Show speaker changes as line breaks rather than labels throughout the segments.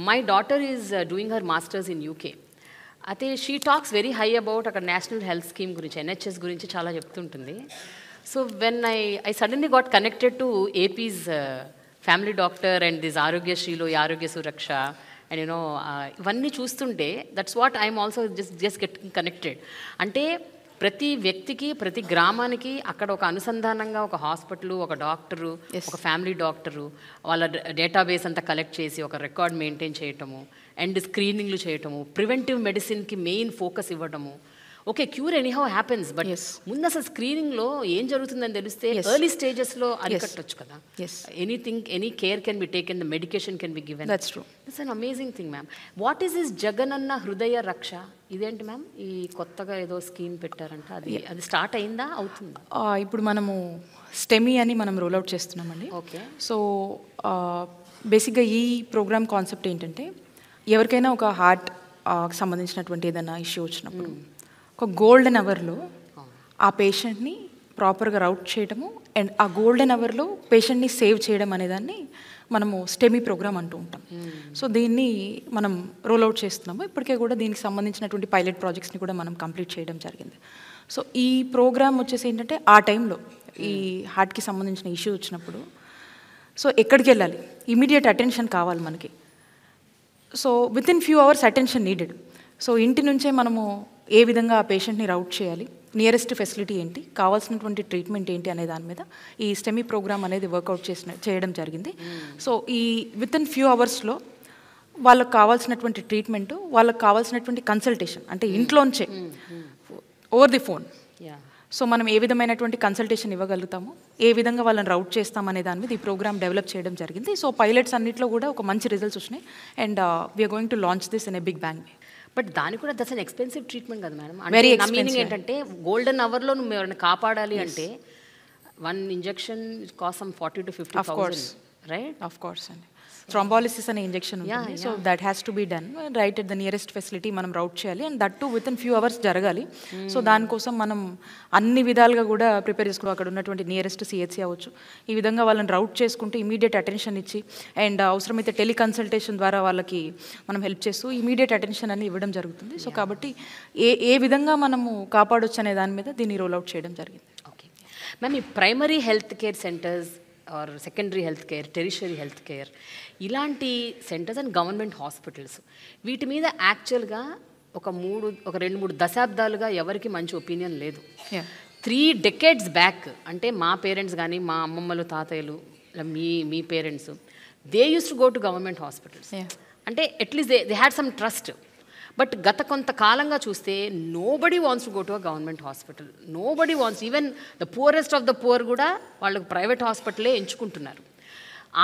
My daughter is doing her masters in UK. అయితే she talks very high about అక్కడ national health scheme గురించి NHS గురించి చాలా చెప్తుంటుంది. So when I suddenly got connected to AP's family doctor and this ఆరోగ్యశ్రీలో ఈ Arogya Suraksha and you know ఇవన్నీ చూస్తుంటే that's what I'm also just getting connected. అంటే ప్రతి వ్యక్తికి ప్రతి గ్రామానికి అక్కడ ఒక అనుసంధానంగా ఒక హాస్పిటల్, ఒక డాక్టరు, ఒక ఫ్యామిలీ డాక్టరు, వాళ్ళ డేటాబేస్ అంతా కలెక్ట్ చేసి ఒక రికార్డ్ మెయింటైన్ చేయటము అండ్ స్క్రీనింగ్లు చేయటము, ప్రివెంటివ్ మెడిసిన్కి మెయిన్ ఫోకస్ ఇవ్వటము. Okay, cure anyhow happens, but ముందు అసలు స్క్రీనింగ్లో ఏం జరుగుతుందని తెలిస్తే ఎర్లీ స్టేజెస్లో అరికట్టొచ్చు కదా. Anything, any care can be taken, the medication can be given.
That's true.
It's an amazing thing ma'am. What is this Jagananna హృదయ రక్ష? ఇదేంటి మ్యామ్? ఈ కొత్తగా ఏదో స్కీమ్ పెట్టారంట, అది స్టార్ట్ అయిందా, అవుతుందా?
ఇప్పుడు మనము స్టెమీ అని మనం రోల్అవుట్ చేస్తున్నామండి.
ఓకే.
సో బేసిక్గా ఈ ప్రోగ్రామ్ కాన్సెప్ట్ ఏంటంటే, ఎవరికైనా ఒక హార్ట్ సంబంధించినటువంటి ఏదైనా ఇష్యూ వచ్చినప్పుడు ఒక గోల్డెన్ అవర్లో ఆ పేషెంట్ని ప్రాపర్గా రౌట్ చేయడము అండ్ ఆ గోల్డెన్ అవర్లో పేషెంట్ని సేవ్ చేయడం అనేదాన్ని మనము స్టెమీ ప్రోగ్రామ్ అంటూ ఉంటాం. సో దీన్ని మనం రోల్అవుట్ చేస్తున్నాము. ఇప్పటికే కూడా దీనికి సంబంధించినటువంటి పైలట్ ప్రాజెక్ట్స్ని కూడా మనం కంప్లీట్ చేయడం జరిగింది. సో ఈ ప్రోగ్రామ్ వచ్చేసి ఏంటంటే, ఆ టైంలో ఈ హార్ట్కి సంబంధించిన ఇష్యూ వచ్చినప్పుడు సో ఎక్కడికి వెళ్ళాలి, ఇమీడియట్ అటెన్షన్ కావాలి మనకి. So with in few hours attention needed. So ఇంటి నుంచే మనము ఏ విధంగా ఆ పేషెంట్ని రౌట్ చేయాలి, నియరెస్ట్ ఫెసిలిటీ ఏంటి, కావాల్సినటువంటి ట్రీట్మెంట్ ఏంటి అనే దాని మీద ఈ స్టెమీ ప్రోగ్రామ్ అనేది వర్కౌట్ చేయడం జరిగింది. సో ఈ విత్ ఇన్ ఫ్యూ అవర్స్లో వాళ్ళకి కావాల్సినటువంటి ట్రీట్మెంట్, వాళ్ళకి కావాల్సినటువంటి కన్సల్టేషన్, అంటే ఇంట్లోంచే ఓవర్ ది ఫోన్. సో మనం ఏ విధమైనటువంటి కన్సల్టేషన్ ఇవ్వగలుగుతాము, ఏ విధంగా వాళ్ళని రౌట్ చేస్తామనే దాని మీద ఈ ప్రోగ్రామ్ డెవలప్ చేయడం జరిగింది. సో పైలట్స్ అన్నింటిలో కూడా ఒక మంచి రిజల్ట్స్ వచ్చినాయి and we're going to launch this in a big bang.
But దానికి కూడా దట్స్ అన్ ఎక్స్పెన్సివ్ ట్రీట్మెంట్ కదా మేడం.
వెరీ
నా మీనింగ్ ఏంటంటే, గోల్డెన్ అవర్లో నువ్వు ఎవరైనా కాపాడాలి అంటే one injection cost 40 to 50,000, right?
Of course అండి. థ్రాంబాలిసిస్ అనే ఇంజెక్షన్ ఉంటుంది. So that has to be done right at the nearest facility మనం రౌట్ చేయాలి and that to within few hours జరగాలి. సో దానికోసం మనం అన్ని విధాలుగా కూడా ప్రిపేర్ చేసుకోవాలి. అక్కడ ఉన్నటువంటి నియరెస్ట్ సిహెచ్సి అవ్వచ్చు, ఈ విధంగా వాళ్ళని రౌట్ చేసుకుంటూ ఇమీడియట్ అటెన్షన్ ఇచ్చి అండ్ అవసరమైతే టెలికన్సల్టేషన్ ద్వారా వాళ్ళకి మనం హెల్ప్ చేస్తూ ఇమీడియట్ అటెన్షన్ అని ఇవ్వడం జరుగుతుంది. సో కాబట్టి ఏ విధంగా మనము కాపాడొచ్చు అనే దాని మీద దీన్ని రోల్అవుట్ చేయడం జరిగింది.
ఓకే మ్యామ్, ఈ primary health care centres or secondary health care, tertiary health care, ఇలాంటి సెంటర్స్ అండ్ గవర్నమెంట్ హాస్పిటల్స్, వీటి మీద యాక్చువల్గా ఒక 2-3 దశాబ్దాలుగా ఎవరికి మంచి ఒపీనియన్ లేదు. 3 decades బ్యాక్, అంటే మా పేరెంట్స్ కానీ మా అమ్మమ్మలు తాతయ్యలు మీ parents, they use to go to government hospitals. అంటే at least they had some trust. But గత కొంతకాలంగా చూస్తే nobody wants to go to a government hospital. Nobody wants, even the poorest of the poor కూడా వాళ్ళకు ప్రైవేట్ హాస్పిటలే ఎంచుకుంటున్నారు.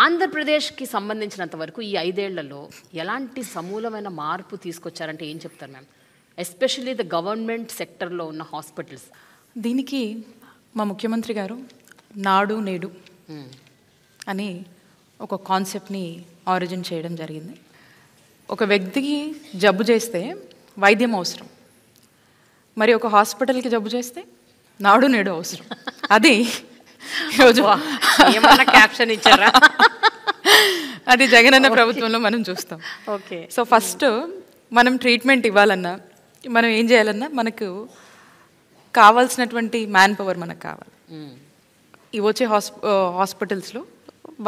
ఆంధ్రప్రదేశ్కి సంబంధించినంత వరకు ఈ 5 ఏళ్లలో ఎలాంటి సమూలమైన మార్పు తీసుకొచ్చారంటే ఏం చెప్తారు మ్యామ్, ఎస్పెషల్లీ ద గవర్నమెంట్ సెక్టర్లో ఉన్న హాస్పిటల్స్?
దీనికి మా ముఖ్యమంత్రి గారు నాడు నేడు అని ఒక కాన్సెప్ట్ని ఆరిజిన్ చేయడం జరిగింది. ఒక వ్యక్తికి జబ్బు చేస్తే వైద్యం అవసరం, మరి ఒక హాస్పిటల్కి జబ్బు చేస్తే నాడు నేడు అవసరం. అది ఈరోజు
ఏమన్నా క్యాప్షన్ ఇచ్చారా?
అది జగనన్న ప్రభుత్వంలో మనం చూస్తాం.
ఓకే.
సో ఫస్ట్ మనం ట్రీట్మెంట్ ఇవ్వాలన్నా, మనం ఏం చేయాలన్నా, మనకు కావాల్సినటువంటి మ్యాన్ పవర్ మనకు కావాలి. ఈ వచ్చే హాస్పిటల్స్లో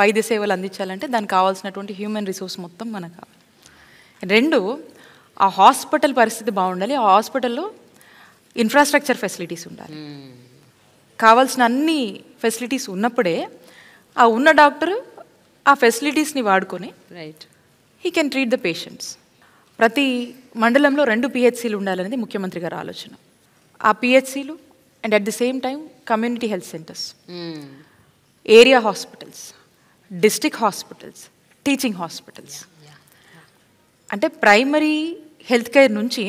వైద్య సేవలు అందించాలంటే దానికి కావాల్సినటువంటి హ్యూమన్ రిసోర్స్ మొత్తం మనకు కావాలి. 2, ఆ హాస్పిటల్ పరిస్థితి బాగుండాలి. ఆ హాస్పిటల్లో ఇన్ఫ్రాస్ట్రక్చర్ ఫెసిలిటీస్ ఉండాలి. కావాల్సిన అన్ని ఫెసిలిటీస్ ఉన్నప్పుడే ఆ ఉన్న డాక్టరు ఆ ఫెసిలిటీస్ని వాడుకొని he can treat the patients. ప్రతి మండలంలో 2 పిహెచ్సిలు ఉండాలనేది ముఖ్యమంత్రి గారి ఆలోచన. ఆ పిహెచ్సిలు and at the same time community health centres, area hospitals, district hospitals, teaching hospitals, అంటే ప్రైమరీ హెల్త్ కేర్ నుంచి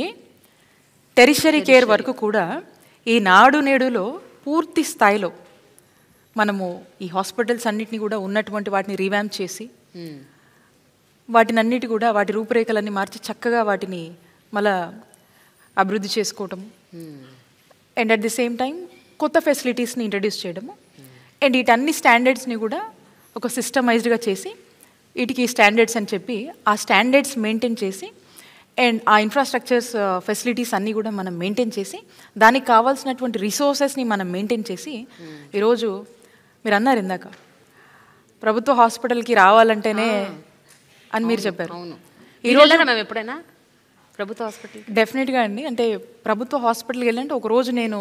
టెరిషరీ కేర్ వరకు కూడా ఈ నాడు నేడులో పూర్తి స్థాయిలో మనము ఈ హాస్పిటల్స్ అన్నిటిని కూడా ఉన్నటువంటి వాటిని రీవ్యాంప్ చేసి వాటిని అన్నిటి కూడా వాటి రూపురేఖలన్నీ మార్చి చక్కగా వాటిని మళ్ళా అభివృద్ధి చేసుకోవటము and at the same time కొత్త ఫెసిలిటీస్ని ఇంట్రడ్యూస్ చేయడము అండ్ వీటన్ని స్టాండర్డ్స్ని కూడా ఒక సిస్టమైజ్డ్గా చేసి వీటికి స్టాండర్డ్స్ అని చెప్పి ఆ స్టాండర్డ్స్ మెయింటైన్ చేసి అండ్ ఆ ఇన్ఫ్రాస్ట్రక్చర్స్ ఫెసిలిటీస్ అన్నీ కూడా మనం మెయింటైన్ చేసి దానికి కావాల్సినటువంటి రిసోర్సెస్ని మనం మెయింటైన్ చేసి ఈరోజు మీరు అన్నారు ఇందాక ప్రభుత్వ హాస్పిటల్కి రావాలంటేనే అని మీరు చెప్పారు.
ఈరోజు మేము ఎప్పుడైనా ప్రభుత్వ హాస్పిటల్
డెఫినెట్గా అండి. అంటే ప్రభుత్వ హాస్పిటల్కి వెళ్ళంటే ఒకరోజు నేను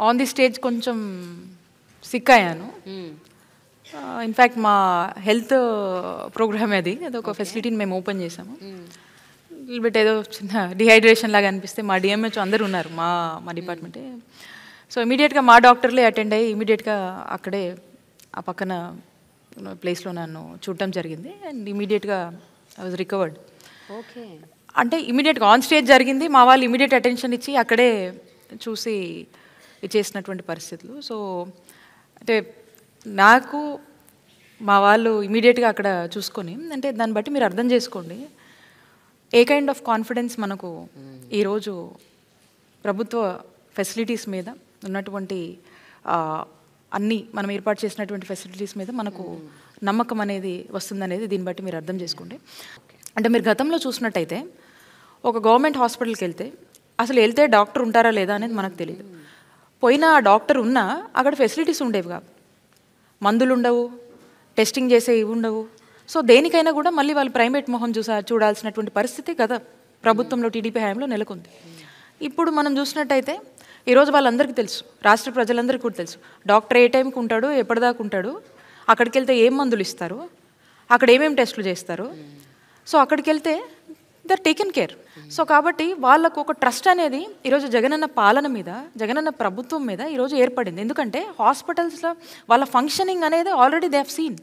ఆన్ ది స్టేజ్ కొంచెం సిక్ అయ్యాను. ఇన్ఫ్యాక్ట్ మా హెల్త్ ప్రోగ్రామ్ అది ఒక ఫెసిలిటీని మేము ఓపెన్ చేసాము. బట్ ఏదో చిన్న డిహైడ్రేషన్ లాగా అనిపిస్తే మా డిఎంహెచ్ అందరూ ఉన్నారు మా డిపార్ట్మెంటే. సో ఇమీడియట్గా మా డాక్టర్లే అటెండ్ అయ్యి ఇమీడియట్గా అక్కడే ఆ పక్కన ప్లేస్లో నన్ను చూడటం జరిగింది అండ్ ఇమీడియట్గా ఐ వాజ్ రికవర్డ్.
ఓకే.
అంటే ఇమీడియట్గా ఆన్ స్టేజ్ జరిగింది, మా వాళ్ళు ఇమీడియట్ అటెన్షన్ ఇచ్చి అక్కడే చూసి ఇచ్చేసినటువంటి పరిస్థితులు. సో అంటే నాకు మా వాళ్ళు ఇమీడియట్గా అక్కడ చూసుకొని అంటే దాన్ని బట్టి మీరు అర్థం చేసుకోండి ఏ కైండ్ ఆఫ్ కాన్ఫిడెన్స్ మనకు ఈరోజు ప్రభుత్వ ఫెసిలిటీస్ మీద ఉన్నటువంటి అన్నీ మనం ఏర్పాటు చేసినటువంటి ఫెసిలిటీస్ మీద మనకు నమ్మకం అనేది వస్తుందనేది దీన్ని బట్టి మీరు అర్థం చేసుకోండి. అంటే మీరు గతంలో చూసినట్టయితే ఒక గవర్నమెంట్ హాస్పిటల్కి వెళ్తే అసలు వెళ్తే డాక్టర్ ఉంటారా లేదా అనేది మనకు తెలియదు. పోయినా ఆ డాక్టర్ ఉన్నా అక్కడ ఫెసిలిటీస్ ఉండేవి కాదు, మందులు ఉండవు, టెస్టింగ్ చేసే ఇవి ఉండవు. సో దేనికైనా కూడా మళ్ళీ వాళ్ళు ప్రైవేట్ మొహం చూడాల్సినటువంటి పరిస్థితి కదా ప్రభుత్వంలో టీడీపీ హయాంలో నెలకొంది. ఇప్పుడు మనం చూసినట్టయితే ఈరోజు వాళ్ళందరికీ తెలుసు, రాష్ట్ర ప్రజలందరికీ కూడా తెలుసు డాక్టర్ ఏ టైంకి ఉంటాడు, ఎప్పటిదాకా ఉంటాడు, అక్కడికి వెళ్తే ఏం మందులు ఇస్తారు, అక్కడ ఏమేమి టెస్టులు చేస్తారు. సో అక్కడికి వెళ్తే they are taken care. So కాబట్టి వాళ్ళకు ఒక ట్రస్ట్ అనేది ఈరోజు జగనన్న పాలన మీద, జగనన్న ప్రభుత్వం మీద ఈరోజు ఏర్పడింది. ఎందుకంటే హాస్పిటల్స్లో వాళ్ళ ఫంక్షనింగ్ అనేది ఆల్రెడీ దే హ్యావ్ సీన్.